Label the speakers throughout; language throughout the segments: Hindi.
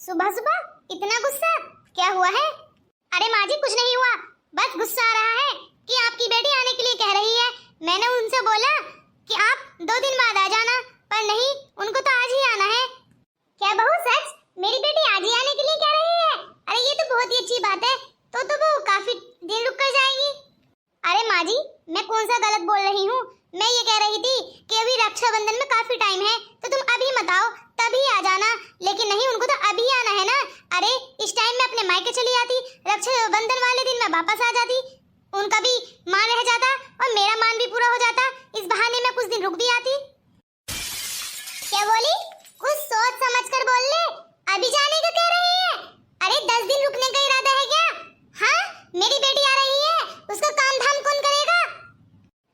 Speaker 1: सुबह सुबह इतना गुस्सा क्या हुआ है? अरे माँ जी कुछ नहीं हुआ, बस गुस्सा आ रहा है कि आपकी बेटी आने के लिए कह रही है। मैंने उनसे बोला कि आप 2 दिन बाद आ जाना, पर नहीं, उनको तो आज ही आना है। क्या बहू सच? मेरी बेटी आज ही आने के लिए कह रही है? अरे ये तो बहुत ही अच्छी बात है। तो वो काफी दिन रुक कर जाएगी। अरे माँ जी मैं कौन सा गलत बोल रही हूँ? मैं ये कह रही थी कि अभी रक्षाबंधन में काफी टाइम है, तो तुम अभी मत आओ, तभी आ जाना। लेकिन नहीं, उनको तो अभी आना है ना। अरे इस टाइम में अपने मायके चली जाती, रक्षाबंधन वाले दिन मैं वापस आ जाती, उनका भी मान रह जाता और मेरा मान भी पूरा हो जाता। इस बहाने में कुछ दिन रुक भी आती। क्या बोली? कुछ सोच समझ कर बोल ले। अभी जाने का कह रही है? अरे 10 दिन रुकने का इरादा है क्या? हाँ, मेरी बेटी आ रही है, उसका काम धाम कौन करेगा?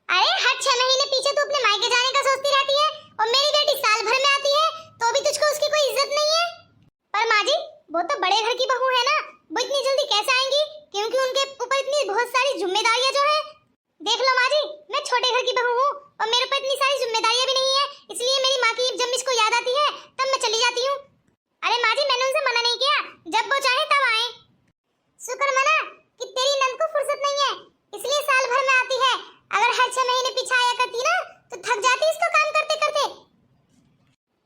Speaker 1: अरे हर 6 महीने पीछे तू अपने मायके जाने का सोचती रहती है, और मेरी बेटी साल भर में आती है, तो भी तुझको उसकी कोई इज्जत नहीं है। पर माँ जी वो तो बड़े घर की बहू है ना, वो इतनी जल्दी कैसे आएंगी? क्योंकि उनके ऊपर इतनी बहुत सारी जिम्मेदारियां जो है। देख लो माँ जी, मैं छोटे घर की बहू हूँ और मेरे ऊपर इतनी सारी जिम्मेदारियां भी नहीं है, इसलिए मेरी माँ की जब मुझको याद आती है तब मैं चली जाती हूँ। अरे माँ जी मैंने उनसे मना नहीं किया, जब वो चाहे तब आए। शुक्र मना कि तेरी नंद को फुर्सत नहीं है, इसलिए साल भर में आती है। अगर हर 6 महीने पीछे आया करती ना तो थक जाती इसको काम करते करते।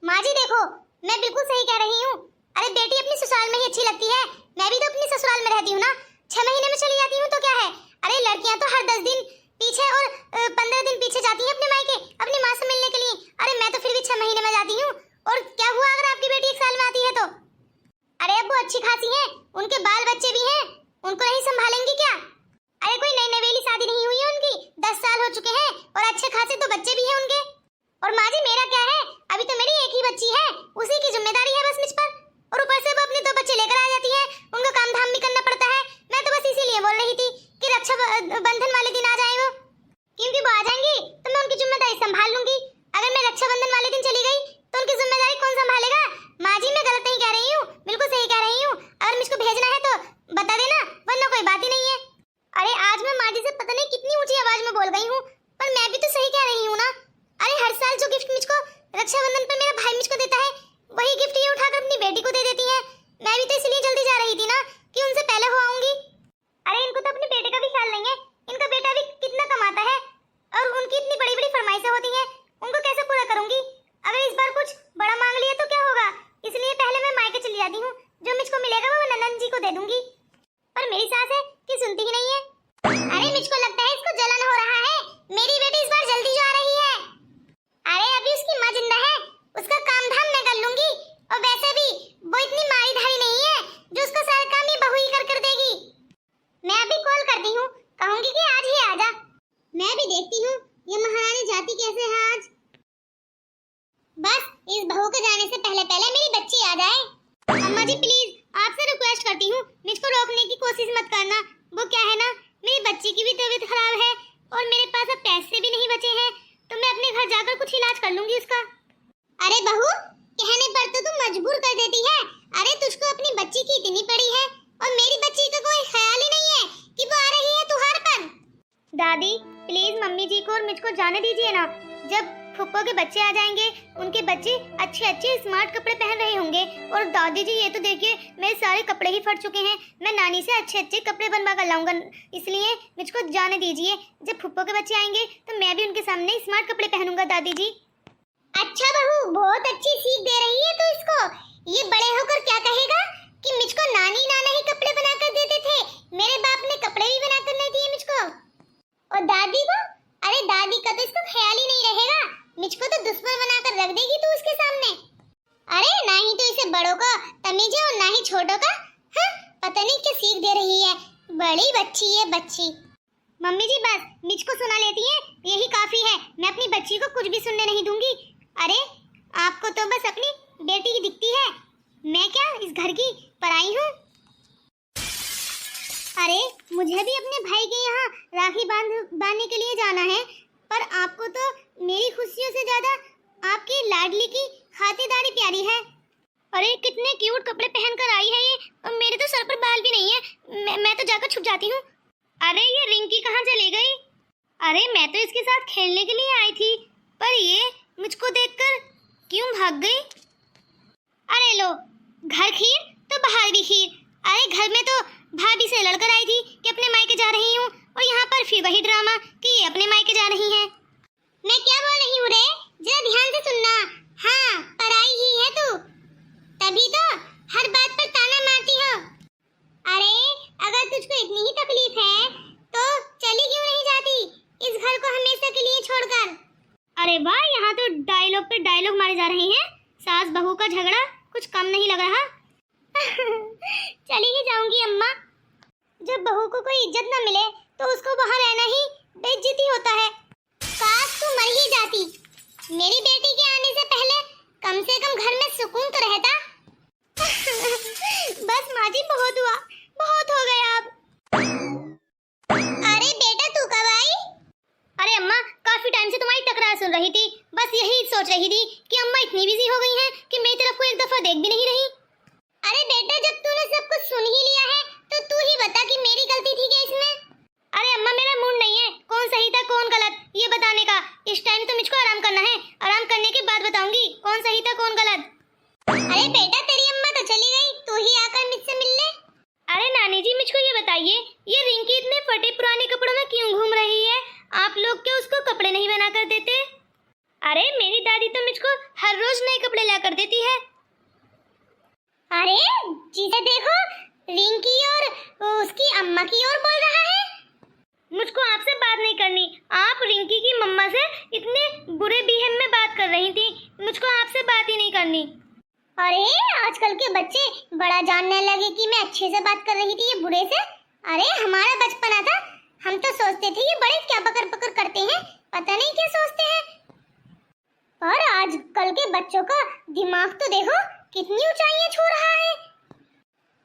Speaker 1: माँ जी देखो मैं बिल्कुल सही कह रही हूँ। अरे बेटी अपनी ससुराल में ही अच्छी लगती है, मैं भी तो अपनी ससुराल में रहती हूँ ना। 6 महीने में चली जाती हूँ तो क्या है? अरे लड़कियां तो हर 10 दिन पीछे और 15 दिन पीछे जाती हैं अपने मायके अपनी माँ से मिलने के लिए। अरे मैं तो फिर भी 6 महीने में जाती हूँ। और क्या हुआ अगर आपकी बेटी 1 साल में आती है तो? अरे अब वो अच्छी खासी हैं, उनके बाल बच्चे भी हैं, उनको नहीं संभालेंगी क्या? अरे कोई नई नवेली शादी नहीं हुई है उनकी, 10 साल हो चुके हैं और अच्छे खासे तो बच्चे भी हैं उनके। और माँ जी मेरा क्या है, अभी तो मेरी एक ही बच्ची है, उसी की जिम्मेदारी है बस मुझ पर। और ऊपर से वो अपने 2 बच्चे लेकर आ जाती है, उनका काम धाम भी करना पड़ता है। मैं तो बस इसीलिए बोल रही थी कि रक्षाबंधन वाले दिन आ जाए वो, क्योंकि वो आ जाएंगी तो मैं उनकी जिम्मेदारी संभाल लूंगी। अगर मैं रक्षाबंधन वाले दिन चली गई तो उनकी जिम्मेदारी कौन संभालेगा? माँ जी मैं गलत नहीं कह रही हूँ, बिल्कुल सही कह रही हूँ। अगर मुझको भेजना है तो बता देना, वरना कोई बात ही नहीं है। अरे आज मैं माँ जी से पता नहीं कितनी ऊंची आवाज में बोल गई हूँ, पर मैं भी तो सही कह रही हूँ ना। अरे हर साल जो गिफ्ट मुझको रक्षाबंधन पर मेरा भाई मुझको देता है, वही गिफ्ट ये उठाकर अपनी बेटी को दे देती है। मैं भी तो इसलिए जल्दी जा रही थी ना कि उनसे पहले हो आऊंगी। अरे इनको तो अपने बेटे का भी ख्याल नहीं है, इनका बेटा भी कितना कमाता है और उनकी इतनी बड़ी बड़ी फरमाइशें होती हैं, उनको कैसे पूरा करूंगी? अगर इस बार कुछ बड़ा मांग लिया तो क्या होगा? इसलिए पहले मैं मायके चली जाती हूँ, जो मुझको मिलेगा वो ननद जी को दे दूंगी। पर मेरी सास है कि सुनती ही नहीं है। अरे मुझको लगता है इसको जलन हो रहा है, मेरी बेटी इस बार जल्दी जा रही है। अरे अभी उसकी माँ जिंदा है, उसका काम धाम मैं कर लूंगी, और वैसे भी वो इतनी मारीधारी नहीं है जो उसको सारा काम ये बहू ही कर देगी। मैं अभी कॉल करती हूँ, कहूंगी कि आज ही आ जा। मैं भी देखती हूँ ये महारानी जाती कैसे है आज। बस इस बहू के जाने से पहले पहले मेरी बच्ची आ जाए। अम्मा जी प्लीज आपसे रिक्वेस्ट करती हूँ, मुझको रोकने की कोशिश मत करना। वो क्या है ना, मेरी बच्ची की भी तबीयत खराब है और मेरे पास अब पैसे भी नहीं बचे हैं, तो मैं अपने घर जाकर कुछ इलाज कर लूंगी उसका। अरे बहू कहने पर तो तुम मजबूर कर देती है। अरे तुझको अपनी बच्ची की इतनी पड़ी है और मेरी बच्ची का कोई ख्याल ही नहीं है कि वो आ रही है तुहार पर। दादी प्लीज मम्मी जी को और मुझको जाने दीजिए ना। जब फुप्पो के बच्चे आ जाएंगे, उनके बच्चे अच्छे अच्छे स्मार्ट कपड़े पहन रहे होंगे, और दादी जी ये तो देखिए मेरे सारे कपड़े ही फट चुके हैं, मैं नानी से अच्छे अच्छे कपड़े बनवा कर लाऊंगा, इसलिए मुझको जाने दीजिए। जब फुप्पो के बच्चे आएंगे तो मैं भी उनके सामने स्मार्ट कपड़े पहनूंगा दादी जी। अच्छा बहू बहुत अच्छी सीख दे रही है तो इसको, ये बड़े होकर क्या कहेगा कि मुझको नानी नाना ही कपड़े बनाकर देते थे, मेरे बाप ने कपड़े भी बनाकर नहीं दिए मुझको। और दादी को, अरे दादी का तो इसको ख्याल ही नहीं रहेगा, मुझको तो दुश्मन बनाकर रख देगी तू उसके सामने। अरे ना ही तो इसे बड़ों का तमीज है और ना ही छोटों का। हाँ, पता नहीं क्या सीख दे रही है, बड़ी बच्ची है बच्ची। मम्मी जी बस मुझको सुना लेती है यही काफी है, मैं अपनी बच्ची को कुछ भी सुनने नहीं दूंगी। अरे आपको तो बस अपनी बेटी की दिखती है, मैं क्या इस घर की पराई हूँ? अरे मुझे भी अपने भाई के यहाँ राखी बांधने के लिए जाना है, पर आपको तो मेरी खुशियों से ज्यादा आपकी लाडली की खातिरदारी प्यारी है। अरे कितने क्यूट कपड़े पहनकर आई है ये, और मेरे तो सर पर बाल भी नहीं है, मैं तो जाकर छुप जाती हूँ। अरे ये रिंकी कहाँ चली गई? अरे मैं तो इसके साथ खेलने के लिए आई थी, पर ये मुझको देखकर क्यों भाग गई? अरे लो घर खीर बाहर भी खीर। अरे घर में तो भाभी से लड़कर आई थी कि अपने मायके जा रही हूँ, और यहाँ पर फिर वही ड्रामा कि ये अपने मायके जा रही हैं। मैं क्या बोल रही हूँ रे, जरा ध्यान से सुनना। हाँ, पराई ही है तू, तभी तो हर बात पर ताना मारती हो। अरे अगर तुझको इतनी ही तकलीफ है तो चली क्यों नहीं जाती इस घर को हमेशा के लिए छोड़कर। अरे वाह, यहाँ तो डायलॉग पे डायलॉग मारे जा रहे हैं। सास बहू का झगड़ा कुछ कम नहीं लग रहा। चली ही जाऊंगी अम्मा। जब बहू को कोई इज्जत न मिले तो उसको वहाँ रहना ही बेइज्जती होता है। काश तू मर ही जाती, मेरी बेटी के आने से पहले कम से कम घर में सुकून तो रहता। बस माँ जी, बहुत हुआ, बहुत हो गया अब। अरे बेटा तू कब आई? अरे अम्मा, काफी टाइम से तुम्हारी तकरार सुन रही थी, बस यही सोच रही थी कि अम्मा इतनी बिजी हो गई हैं कि मेरी तरफ को एक दफा देख भी नहीं रही। अरे बेटा, जब तूने सब कुछ सुन ही लिया है तो तू ही बता कि मेरी गलती थी क्या इसमें? अरे अम्मा, मेरा मूड नहीं है कौन सही था कौन गलत ये बताने का। इस टाइम तो मुझको आराम करना है, आराम करने के बाद बताऊंगी कौन सही था कौन गलत। अरे बेटा, तेरी अम्मा तो चली गई, तू ही आकर मुझसे मिल ले। अरे नानी जी, मुझको ये बताइए, ये रिंकी इतने फटे पुराने कपड़ों में क्यों घूम रही है? आप लोग क्यों उसको कपड़े नहीं बना कर देते? अरे मेरी दादी तो मुझको हर रोज नए कपड़े ला कर देती है। अरे जिसे देखो रिंकी और उसकी अम्मा की ओर बोल रहा है। मुझको आपसे बात नहीं करनी, आप रिंकी की मम्मा से इतने बुरे बिहेव में बात कर रही थी, मुझको आपसे बात ही नहीं करनी। अरे आजकल के बच्चे बड़ा जानने लगे कि मैं अच्छे से बात कर रही थी ये बुरे से। अरे हमारा बचपना था, हम तो सोचते थे ये बड़े क्या बकर बकर करते हैं, पता नहीं क्या सोचते हैं। पर आजकल के बच्चों का दिमाग तो देखो कितनी ऊंचाइयां छू रहा है।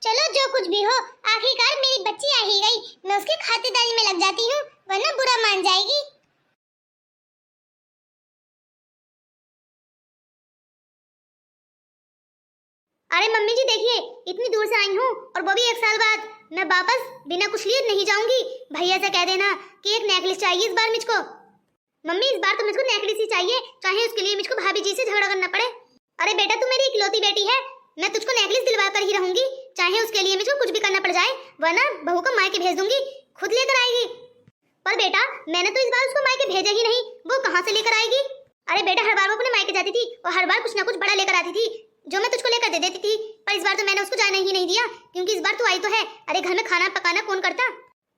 Speaker 1: चलो जो कुछ भी हो, आखिरकार मेरी बच्ची आ ही गई, मैं उसकी खातिरदारी में लग जाती हूँ वरना बुरा मान जाएगी। अरे मम्मी जी देखिए, इतनी दूर से आई हूँ और वो भी 1 साल बाद। मैं वापस बिना कुछ लिए नहीं जाऊंगी। भैया से कह देना कि एक नेकलेस चाहिए इस बार मुझको। मम्मी इस बार तो मुझको नेकलेस ही चाहिए, चाहे उसके लिए मुझको भाभी जी से झगड़ा करना पड़े। अरे बेटा, तू मेरी इकलौती बेटी है, मैं तुझको नेकलेस दिलवा कर ही रहूंगी, चाहे उसके लिए मुझको कुछ भी करना पड़ जाए, वरना बहू को मायके भेज दूंगी, खुद लेकर आएगी। पर बेटा, मैंने तो इस बार उसको मायके भेजा ही नहीं, वो कहाँ से लेकर आएगी? अरे बेटा, हर बार वो अपने मायके जाती थी और हर बार कुछ ना कुछ बड़ा लेकर आती थी जो मैं तुझको लेकर दे देती थी, पर इस बार तो मैंने उसको जाने ही नहीं दिया क्योंकि इस बार तू आई तो है। अरे घर में खाना पकाना कौन करता?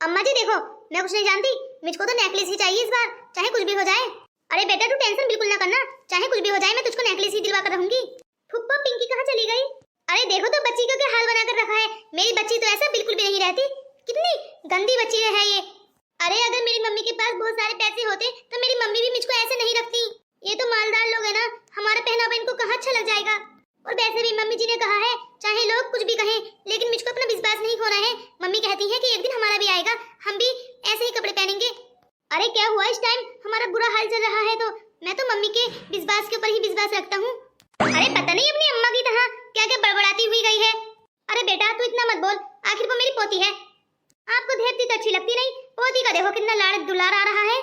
Speaker 1: अम्मा जी देखो, मैं कुछ नहीं जानती, मुझको तो नेकलेस ही चाहिए इस बार, चाहे कुछ भी हो जाए। अरे बेटा तू टेंशन बिल्कुल ना करना, चाहे कुछ भी हो जाए मैं तुझको नेकलेस ही दिलवा कर रहूंगी। फुप्पा पिंकी कहाँ चली गई? अरे देखो तो बच्ची का क्या हाल बना कर रखा है। मेरी बच्ची तो ऐसा बिल्कुल भी नहीं रहती, कितनी गंदी बच्ची है ये। अरे अगर मेरी मम्मी के पास बहुत सारे पैसे होते तो मेरी मम्मी भी मुझको ऐसे नहीं रखती। ये तो मालदार लोग है ना, हमारा पहनावा इनको कहाँ अच्छा लग जाएगा। और वैसे भी मम्मी जी ने कहा है चाहे लोग कुछ भी कहें लेकिन मुझको अपना विश्वास नहीं खोना है। मम्मी कहती है कि एक दिन हमारा भी आएगा, हम भी ऐसे ही कपड़े पहनेंगे। अरे क्या हुआ इस टाइम हमारा बुरा हाल चल रहा है, तो मैं तो मम्मी के विश्वास के ऊपर ही विश्वास रखता हूँ। अरे पता नहीं अपनी अम्मा की तरह क्या क्या बड़बड़ाती हुई गई है। अरे बेटा तू इतना मत बोल, आखिर वो मेरी पोती है, आपको धेपती तो अच्छी लगती नहीं, पोती का देखो कितना लाड़ दुलार आ रहा है।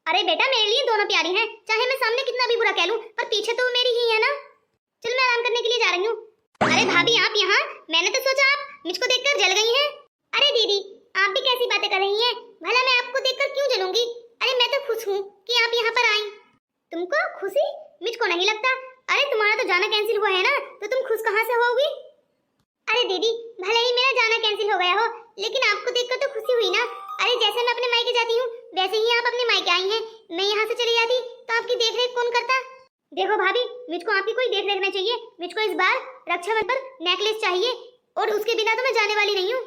Speaker 1: अरे बेटा मेरे लिए दोनों प्यारी हैं, चाहे मैं सामने कितना भी बुरा कह लूं पर पीछे तो वो मेरी ही है ना। चल मैं आराम करने के लिए जा रही हूँ। अरे भाभी आप यहाँ, मैंने तो सोचा आप मुझको देखकर जल गई हैं। अरे दीदी आप भी कैसी बातें कर रही हैं, भला मैं आपको देखकर क्यों जलूंगी? अरे मैं तो खुश हूँ कि आप यहाँ पर आई। तुमको खुशी? मुझको नहीं लगता। अरे तुम्हारा तो जाना कैंसिल हुआ है ना, तो तुम खुश कहाँ से होगी? अरे दीदी भले ही मेरा जाना कैंसिल हो गया हो लेकिन आपको देखकर तो खुशी हुई ना। अरे जैसे मैं अपने मायके जाती हूँ वैसे ही आप अपने मायके आई हैं, मैं यहाँ से चली जाती तो आपकी देखरेख कौन करता? देखो भाभी मुझको आपकी कोई देख रेख नहीं चाहिए, मुझको इस बार रक्षाबंधन पर नेकलेस चाहिए और उसके बिना तो मैं जाने वाली नहीं हूँ।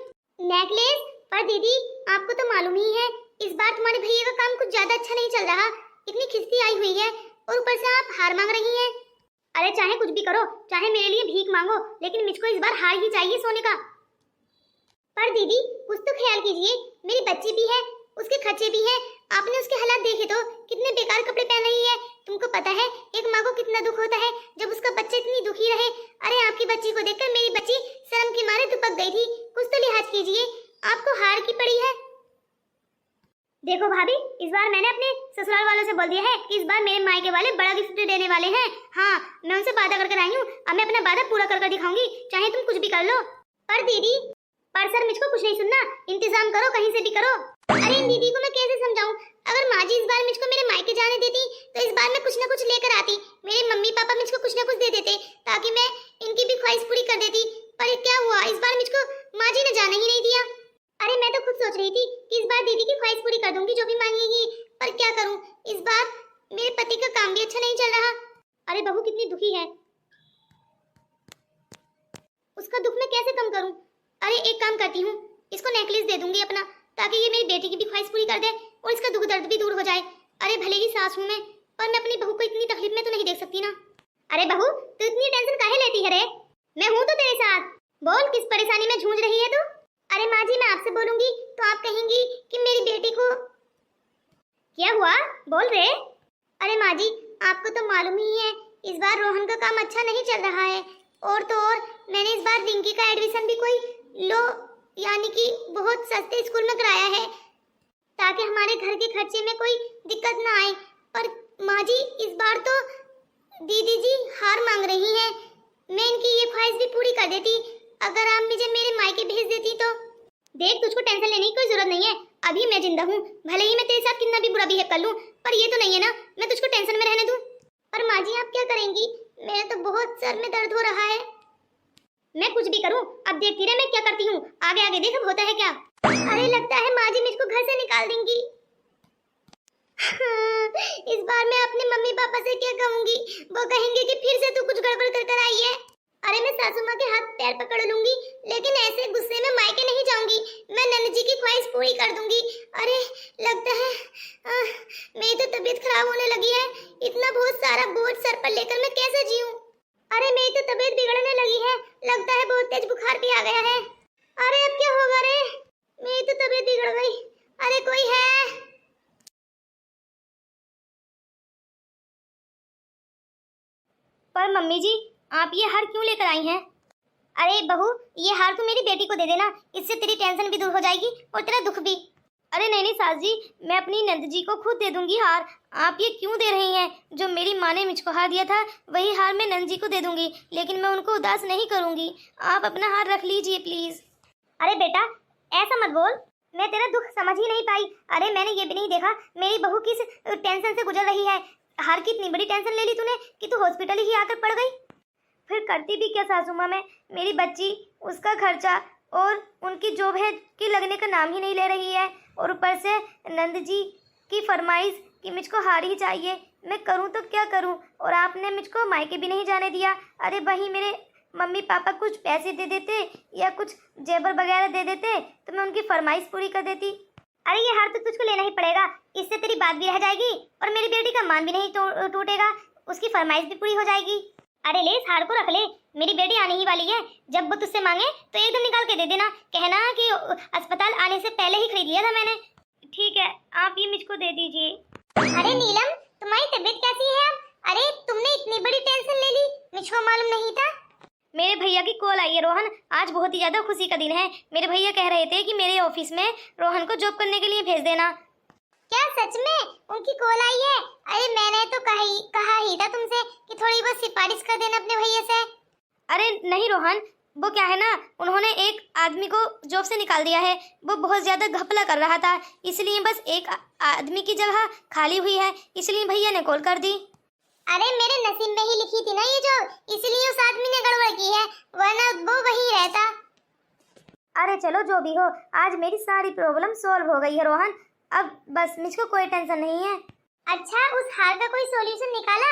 Speaker 1: नेकलेस? पर दीदी आपको तो मालूम ही है इस बार तुम्हारे भैया का काम कुछ ज्यादा अच्छा नहीं चल रहा, इतनी खिस्ती आई हुई है और ऊपर से आप हार मांग रही हैं। अरे चाहे कुछ भी करो, चाहे मेरे लिए भीख मांगो, लेकिन मुझको इस बार हार ही चाहिए सोने का। पर दीदी कुछ तो ख्याल कीजिए, मेरी बच्ची भी है, उसके खर्चे भी हैं, आपने उसके हालात देखे तो कितने बेकार कपड़े पहन रही है। तुमको पता है एक माँ को कितना दुख होता है जब उसका बच्चा इतनी दुखी रहे। अरे आपकी बच्ची को देखकर मेरी बच्ची शर्म के मारे दुपक गई थी, कुछ तो लिहाज कीजिए, आपको हार की पड़ी है। देखो भाभी इस बार मैंने अपने ससुराल वालों से बोल दिया है कि इस बार मेरे मायके वाले बड़ा गिफ्ट देने वाले हैं। हाँ मैं उनसे वादा कर आई हूँ, अब मैं अपना वादा पूरा कर दिखाऊंगी, चाहे तुम कुछ भी कर लो। पर दीदी, पर सर मुझको कुछ नहीं सुनना, इंतजाम करो कहीं से भी करो। अरे इन दीदी को मैं कैसे समझाऊं? अगर माँ जी इस बार मुझको मेरे मायके जाने देती तो इस बार मैं कुछ ना कुछ लेकर आती, मेरे मम्मी पापा मुझको कुछ ना कुछ दे देते ताकि मैं इनकी भी ख्वाहिश पूरी कर देती। पर ये क्या हुआ, इस बार मुझको माँ जी ने जाने ही नहीं दिया। अरे मैं तो खुद सोच रही थी कि इस बार दीदी की ख्वाहिश पूरी कर दूंगी जो भी मांगेगी, पर क्या करूं, इस बार मेरे पति का काम भी अच्छा नहीं चल रहा। अरे बहू कितनी दुखी है, उसका दुख मैं कैसे कम करूं? अरे एक काम करती हूँ, इसको नेकलेस दे दूंगी अपना, ताकि ये मेरी बेटी की भी ख्वाहिश पूरी कर दे और इसका दुख दर्द भी दूर हो जाए। अरे भले ही सास हूं मैं, पर मैं अपनी बहू को इतनी तकलीफ में तो नहीं देख सकती ना। अरे बहू तू इतनी टेंशन काहे लेती है रे, मैं हूं तो तेरे साथ। बोल किस परेशानी में जूझ रही है तू? अरे माँ जी मैं आपसे बोलूंगी तो आप कहेंगी कि मेरी बेटी को क्या हुआ, बोल रे। अरे माँ जी आपको तो मालूम ही है इस बार रोहन का काम अच्छा नहीं चल रहा है, और तो और मैंने इस बार रिंकी का एडमिशन भी कोई लो यानी कि बहुत सस्ते स्कूल में कराया है ताकि हमारे घर के खर्चे में कोई दिक्कत ना आए। पर माँ जी इस बार तो दीदी जी हार मांग रही हैं, मैं इनकी ये ख्वाहिश भी पूरी कर देती अगर आप मुझे मेरे मायके भेज देती तो। देख तुझको टेंशन लेने की कोई जरूरत नहीं है, अभी मैं जिंदा हूँ, भले ही मैं तेरे साथ कितना भी बुरा बिहेव कर लूँ, पर ये तो नहीं है ना मैं तुझको टेंशन में रहने दूँ। पर माँ जी आप क्या करेंगी, मेरे तो बहुत सर में दर्द हो रहा है। मैं कुछ भी करूं, अब देखती रहे मैं क्या करती हूँ, आगे आगे देख अब होता है क्या। अरे लगता है माँ जी मुझको घर से निकाल देंगी। इस बार मैं अपने मम्मी पापा से क्या कहूंगी, वो कहेंगे कि फिर से तू कुछ गड़बड़ कर आई है। अरे मैं सासू माँ के हाथ पैर पकड़ लूंगी, लेकिन ऐसे गुस्से में मायके नहीं जाऊंगी, मैं नंद जी की ख्वाहिश पूरी कर दूंगी। अरे लगता है मेरी तो तबीयत खराब होने लगी है, इतना बहुत सारा बोझ सर पर लेकर मैं कैसे जीऊं। अरे मेरी तो तबीयत बिगड़ने लगी है, लगता है बहुत तेज बुखार भी आ गया है। अरे अब क्या होगा रे, मेरी तो तबीयत बिगड़ गई। अरे कोई है? पर मम्मी जी आप ये हार क्यों लेकर आई हैं? अरे बहू ये हार तू मेरी बेटी को दे देना, इससे तेरी टेंशन भी दूर हो जाएगी और तेरा दुख भी। अरे नहीं नहीं सास जी, मैं अपनी नंद जी को खुद दे दूंगी हार, आप ये क्यों दे रही हैं? जो मेरी माँ ने मुझको हार दिया था वही हार मैं नंद जी को दे दूंगी, लेकिन मैं उनको उदास नहीं करूंगी, आप अपना हार रख लीजिए प्लीज। अरे बेटा ऐसा मत बोल, मैं तेरा दुख समझ ही नहीं पाई। अरे मैंने ये भी नहीं देखा मेरी बहू किस टेंशन से गुजर रही है, हार की इतनी बड़ी टेंशन ले ली तूने कि तू हॉस्पिटल ही आकर पड़ गई। फिर करती भी क्या सासू माँ मैं, मेरी बच्ची उसका खर्चा और उनकी जॉब है कि लगने का नाम ही नहीं ले रही है, और ऊपर से नंद जी की फरमाइश कि मुझको हार ही चाहिए, मैं करूं तो क्या करूं, और आपने मुझको मायके भी नहीं जाने दिया। अरे वही मेरे मम्मी पापा कुछ पैसे दे देते या कुछ जेवर वगैरह दे देते तो मैं उनकी फरमाइश पूरी कर देती। अरे ये हार तो तुझको लेना ही पड़ेगा, इससे तेरी बात भी रह जाएगी और मेरी बेटी का मान भी नहीं टूटेगा, उसकी फरमाइश भी पूरी हो जाएगी। अरे ले इस हार को रख ले, मेरी बेटी आने ही वाली है, जब वो तुझसे मांगे तो एकदम निकाल के दे देना, कहना कि अस्पताल आने से पहले ही खरीद लिया था मैंने। ठीक है आप ये मुझको दे दीजिए। अरे नीलम तुम्हारी तबीयत कैसी है अब? अरे तुमने इतनी बड़ी टेंशन ले ली, मुझको मालूम नहीं था। मेरे भैया की कॉल आई है रोहन, आज बहुत ही ज्यादा खुशी का दिन है, मेरे भैया कह रहे थे कि मेरे ऑफिस में रोहन को जॉब करने के लिए भेज देना। क्या सच में उनकी कॉल आई है? अरे मैंने तो कहा ही था तुमसे कि थोड़ी बहुत सिफारिश कर देना अपने भैया से। अरे नहीं रोहन, वो क्या है ना, उन्होंने एक आदमी को जॉब से निकाल दिया है, वो बहुत ज्यादा घपला कर रहा था, इसलिए बस एक आदमी की जगह खाली हुई है, इसलिए भैया ने कॉल कर दी। अरे मेरे नसीब में ही लिखी थी ना ये जॉब, इसलिए उस आदमी ने गड़बड़ की है, वरना वो वही रहता। अरे चलो जो भी हो, आज मेरी सारी प्रॉब्लम सॉल्व हो गई है रोहन, अब बस मुझको कोई टेंशन नहीं है। अच्छा उस हार का कोई सॉल्यूशन निकाला?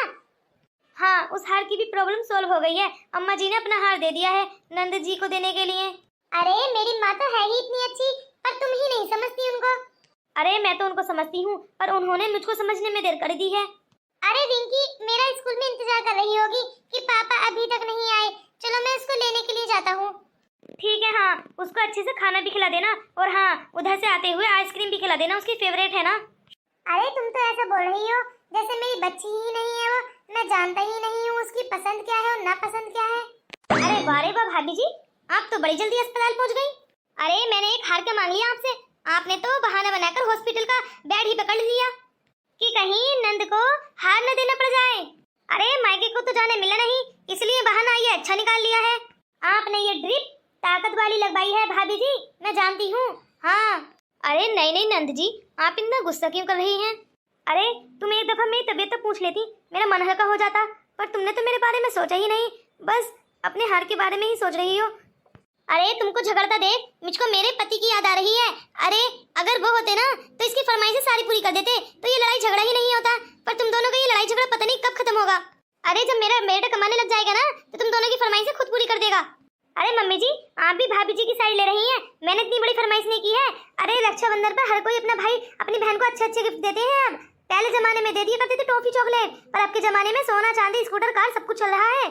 Speaker 1: हाँ उस हार की भी प्रॉब्लम सॉल्व हो गई है, अम्मा जी ने अपना हार दे दिया है नंद जी को देने के लिए। अरे मेरी माँ तो है ही इतनी अच्छी, पर तुम ही नहीं समझती उनको। अरे मैं तो उनको समझती हूँ, पर उन्होंने मुझको समझने में देर कर दी है। अरे रिंकी मेरा स्कूल में इंतजार कर रही होगी कि पापा अभी तक नहीं आए, चलो मैं उसको लेने के लिए जाता हूँ। ठीक है हाँ, उसको अच्छे से खाना भी खिला देना, और हाँ उधर से आते हुए आइसक्रीम भी खिला देना, उसकी फेवरेट है ना। अरे तुम तो ऐसा बोल रही हो जैसे मेरी बच्ची ही नहीं है वो, मैं जानता ही नहीं हूँ उसकी पसंद क्या है और नापसंद क्या है। अरे वाह रे वाह भाभी जी, आप तो बड़ी जल्दी अस्पताल पहुँच गई। अरे मैंने एक हार क्या मांग लिया आपसे, आपने तो बहाना बनाकर हॉस्पिटल का बेड ही पकड़ लिया कि कहीं नंद को हार न देना पड़ जाए। अरे मायके को तो जाने मिला नहीं, इसलिए बहाना ये अच्छा निकाल लिया है। आपने ये ड्रिप ताकत वाली लगवाई है भाभी जी, मैं जानती हूँ। हाँ। अरे नहीं नहीं नंद जी, आप इतना गुस्सा क्यों कर रही हैं? अरे तुम एक दफा मेरी तबीयत तो पूछ लेती, मेरा मन हल्का हो जाता। पर तुमने तो मेरे बारे में सोचा ही नहीं, बस अपने हार के बारे में ही सोच रही हो। अरे तुमको झगड़ता देख मुझको मेरे पति की याद आ रही है। अरे अगर वो होते ना तो इसकी फरमाइशें सारी पूरी कर देते, तो ये लड़ाई झगड़ा ही नहीं होता। पर तुम दोनों का ये लड़ाई झगड़ा पता नहीं कब खत्म होगा। अरे जब मेरा बेटा कमाने लग जाएगा ना तो तुम दोनों की फरमाइशें खुद पूरी कर देगा। अरे मम्मी जी, आप भी भाभी जी की साइड ले रही हैं। मैंने इतनी बड़ी फरमाइश नहीं की है। अरे रक्षाबंधन पर हर कोई अपना भाई अपनी बहन को अच्छे अच्छे गिफ्ट देते हैं। अब पहले जमाने में दे दिया करते थे टॉफी चॉकलेट, पर अब के जमाने में सोना चांदी स्कूटर कार सब कुछ चल रहा है।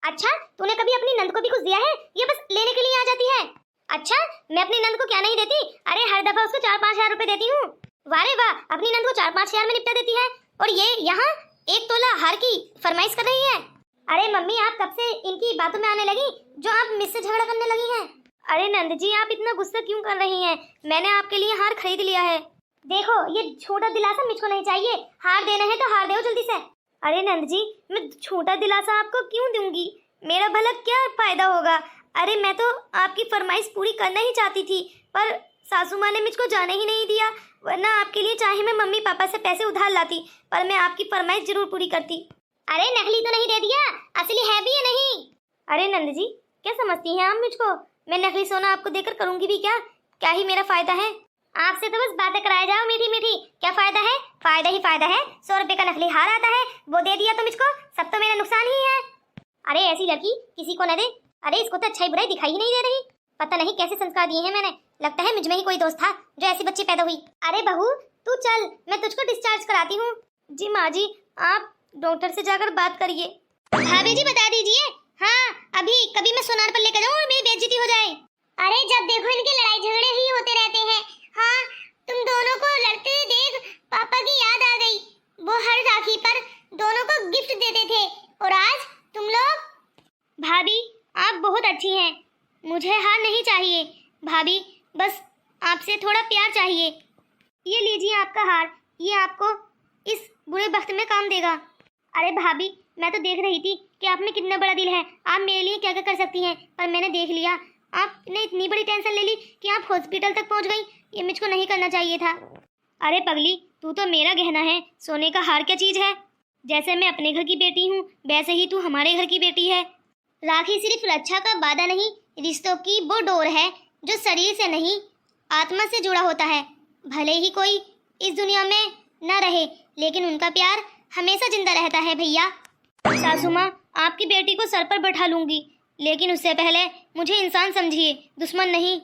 Speaker 1: अच्छा तूने कभी अपनी नंद को भी कुछ दिया है? ये बस लेने के लिए आ जाती है। अच्छा मैं अपनी नंद को क्या नहीं देती? अरे हर दफा उसको 4-5 हजार रुपए देती हूँ। वाह रे वाह, अपनी नंद को 4-5 हजार में निपटा देती है, और ये यहाँ 1 तोला हार की फरमाइश कर रही है। अरे मम्मी आप कब से इनकी बातों में आने लगी जो आप मुझसे झगड़ा करने लगी हैं? अरे नंद जी आप इतना गुस्सा क्यों कर रही हैं? मैंने आपके लिए हार खरीद लिया है। देखो ये छोटा दिलासा मुझको नहीं चाहिए, हार देना है तो हार दो जल्दी से। अरे नंद जी मैं छोटा दिलासा आपको क्यों दूंगी? मेरा भला क्या फायदा होगा? अरे मैं तो आपकी फरमाइश पूरी करना ही चाहती थी, पर सासू माँ ने मुझको जाने ही नहीं दिया, वरना आपके लिए चाहे मैं मम्मी पापा से पैसे उधार लाती, पर मैं आपकी फरमाइश जरूर पूरी करती। अरे नकली तो नहीं दे दिया, असली है भी या नहीं? अरे नंद जी क्या समझती हैं आप मुझको? मैं नकली सोना आपको देकर करूंगी भी क्या ही मेरा फायदा है? आपसे तो बस बातें कराए जाओ मीठी मीठी, क्या फायदा है? फायदा ही फायदा है। 100 रुपए का नकली हार आता है, वो दे दिया तो मुझको सब तो मेरा नुकसान ही है। अरे ऐसी लड़की किसी को न दे। अरे इसको तो अच्छाई बुराई दिखाई ही नहीं दे रही, पता नहीं कैसे संस्कार दिए हैं मैंने। लगता है मुझ में ही कोई दोस्त था जो ऐसी बच्ची पैदा हुई। अरे बहू तू चल, मैं तुझको डिस्चार्ज कराती हूँ। जी माँ जी आप डॉक्टर से जाकर बात करिए। भाभी जी बता दीजिए। हाँ अभी कभी मैं सोनार पर लेकर जाऊँ और मेरी बेइज्जती हो जाए। अरे जब देखो इनके लड़ाई झगड़े ही होते रहते हैं। हाँ तुम दोनों को लड़ते देख पापा की याद आ गई। वो हर राखी पर दोनों को गिफ्ट देते थे, और आज तुम लोग। भाभी आप बहुत अच्छी हैं, मुझे हार नहीं चाहिए। भाभी बस आपसे थोड़ा प्यार चाहिए। ये लीजिए आपका हार, ये आपको इस बुरे वक्त में काम देगा। अरे भाभी मैं तो देख रही थी कि आप में कितना बड़ा दिल है, आप मेरे लिए क्या क्या कर सकती हैं, पर मैंने देख लिया आपने इतनी बड़ी टेंशन ले ली कि आप हॉस्पिटल तक पहुंच गई। ये मुझको नहीं करना चाहिए था। अरे पगली तू तो मेरा गहना है, सोने का हार क्या चीज है? जैसे मैं अपने घर की बेटी हूँ वैसे ही तू हमारे घर की बेटी है। राखी सिर्फ रक्षा का वादा नहीं, रिश्तों की वो डोर है जो शरीर से नहीं आत्मा से जुड़ा होता है। भले ही कोई इस दुनिया में न रहे, लेकिन उनका प्यार हमेशा जिंदा रहता है। भैया सासू माँ आपकी बेटी को सर पर बैठा लूंगी, लेकिन उससे पहले मुझे इंसान समझिए, दुश्मन नहीं।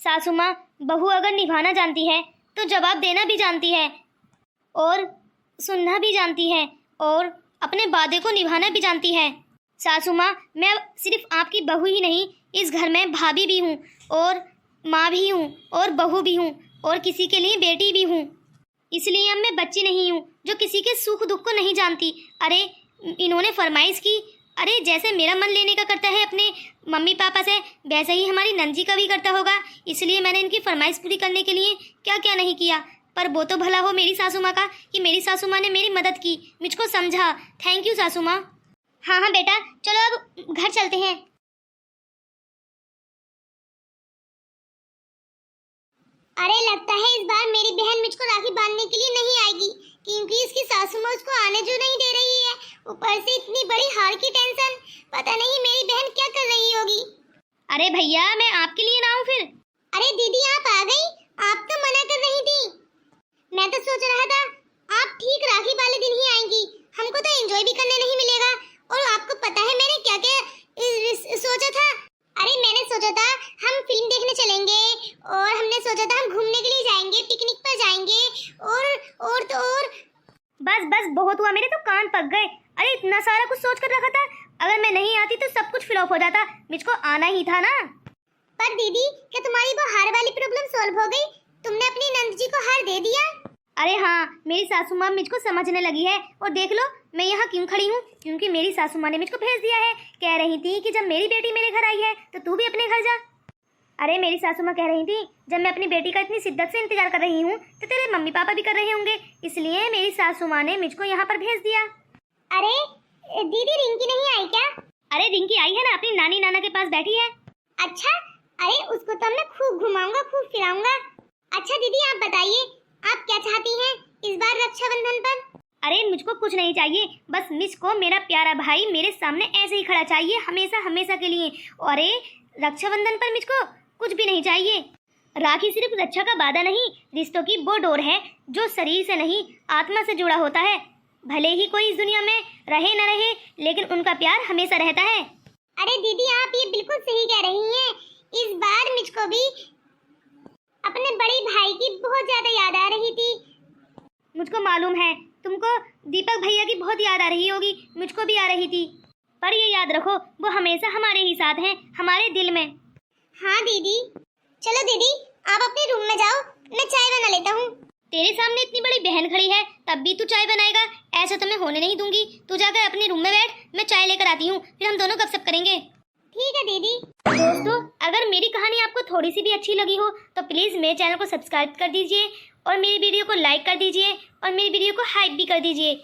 Speaker 1: सासू माँ बहू अगर निभाना जानती है तो जवाब देना भी जानती है, और सुनना भी जानती है, और अपने वादे को निभाना भी जानती है। सासू माँ मैं सिर्फ आपकी बहू ही नहीं, इस घर में भाभी भी हूँ, और माँ भी हूँ, और बहू भी हूँ, और किसी के लिए बेटी भी हूँ। इसलिए अब मैं बच्ची नहीं हूँ जो किसी के सुख दुख को नहीं जानती। अरे इन्होंने फरमाइश की, अरे जैसे मेरा मन लेने का करता है अपने मम्मी पापा से, वैसे ही हमारी नंजी का भी करता होगा। इसलिए मैंने इनकी फरमाइश पूरी करने के लिए क्या क्या नहीं किया। पर वो तो भला हो मेरी सासू माँ का कि मेरी सासू माँ ने मेरी मदद की, मुझको समझा। थैंक यू सासू माँ। हाँ हाँ बेटा चलो अब घर चलते हैं। अरे लगता है इस बार मेरी बहन मुझको राखी बांधने के लिए नहीं आएगी, क्योंकि इसकी सासू माँ उसको आने जो नहीं दे रही है। ऊपर से इतनी बड़ी हार की टेंशन, पता नहीं मेरी बहन क्या कर रही होगी। अरे भैया मैं आपके लिए ना आऊं फिर? अरे दीदी आप आ गई, आप तो मना कर रही थी। मैं तो सोच रहा था आप ठीक राखी वाले दिन ही आएंगी, हमको तो एंजॉय भी करने नहीं मिलेगा। और आपको पता है मैंने क्या क्या सोचा था? अरे मैंने सोचा था हम फिल्म देखने चलेंगे, और हमने सोचा था हम घूमने के लिए जाएंगे, पिकनिक पर जाएंगे, और तो और। बस बस बहुत हुआ, मेरे तो कान पक गए। अरे इतना सारा कुछ सोच कर रखा था, अगर मैं नहीं आती तो सब कुछ फ्लॉप हो जाता, मुझको आना ही था ना। पर दीदी क्या तुम्हारी वो हार वाली प्रॉब्लम सॉल्व हो गई? तुमने अपनी नंद जी को हार दे दिया? अरे हाँ मेरी सासू माँ मुझको समझने लगी है, और देख लो मैं यहाँ क्यों खड़ी हूँ, क्योंकि मेरी सासू माँ ने मुझको भेज दिया है। कह रही थी कि जब मेरी बेटी मेरे घर आई है तो तू भी अपने घर जा। अरे मेरी सासू माँ कह रही थी जब मैं अपनी बेटी का इतनी शिद्दत से इंतजार कर रही हूँ तो तेरे मम्मी पापा भी कर रहे होंगे, इसलिए मेरी सासू माँ ने मुझको यहाँ पर भेज दिया। अरे दीदी रिंकी नहीं आई क्या? अरे रिंकी आई है ना, अपनी नानी नाना के पास बैठी है। अच्छा अरे उसको तो मैं खूब घुमाऊंगा, खूब फिराऊंगा। अच्छा दीदी आप बताइए, आप क्या चाहती हैं इस बार रक्षाबंधन पर? अरे मुझको कुछ नहीं चाहिए, बस मुझको मेरा प्यारा भाई मेरे सामने ऐसे ही खड़ा चाहिए, हमेशा हमेशा के लिए। अरे रक्षाबंधन पर मुझको कुछ भी नहीं चाहिए। राखी सिर्फ रक्षा का वादा नहीं, रिश्तों की वो डोर है जो शरीर से नहीं आत्मा से जुड़ा होता है। भले ही कोई इस दुनिया में रहे न रहे, लेकिन उनका प्यार हमेशा रहता है। अरे दीदी आप ये बिल्कुल सही कह रही हैं। इस बार मुझको भी अपने बड़े भाई की बहुत ज्यादा याद आ रही थी। मुझको मालूम है तुमको दीपक भैया की बहुत याद आ रही होगी, मुझको भी आ रही थी। पर ये याद रखो वो हमेशा हमारे ही साथ हैं, हमारे दिल में। हाँ दीदी। चलो दीदी आप अपने रूम में जाओ, मैं चाय बना लेता हूँ। तेरे सामने इतनी बड़ी बहन खड़ी है तब भी तू चाय बनाएगा? ऐसा तो मैं होने नहीं दूंगी। तू जाकर अपने रूम में बैठ, मैं चाय लेकर आती हूँ, फिर हम दोनों गपशप करेंगे। ठीक है दीदी। दोस्तों अगर मेरी कहानी आपको थोड़ी सी भी अच्छी लगी हो तो प्लीज़ मेरे चैनल को सब्सक्राइब कर दीजिए और मेरी वीडियो को लाइक कर दीजिए और मेरी वीडियो को हाइप भी कर दीजिए।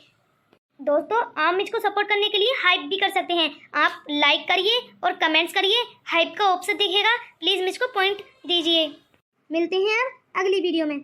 Speaker 1: दोस्तों आप मुझको सपोर्ट करने के लिए हाइप भी कर सकते हैं। आप लाइक करिए और कमेंट्स करिए, हाइप का ऑप्शन दिखेगा, प्लीज़ मुझको पॉइंट दीजिए। मिलते हैं अब अगली वीडियो में।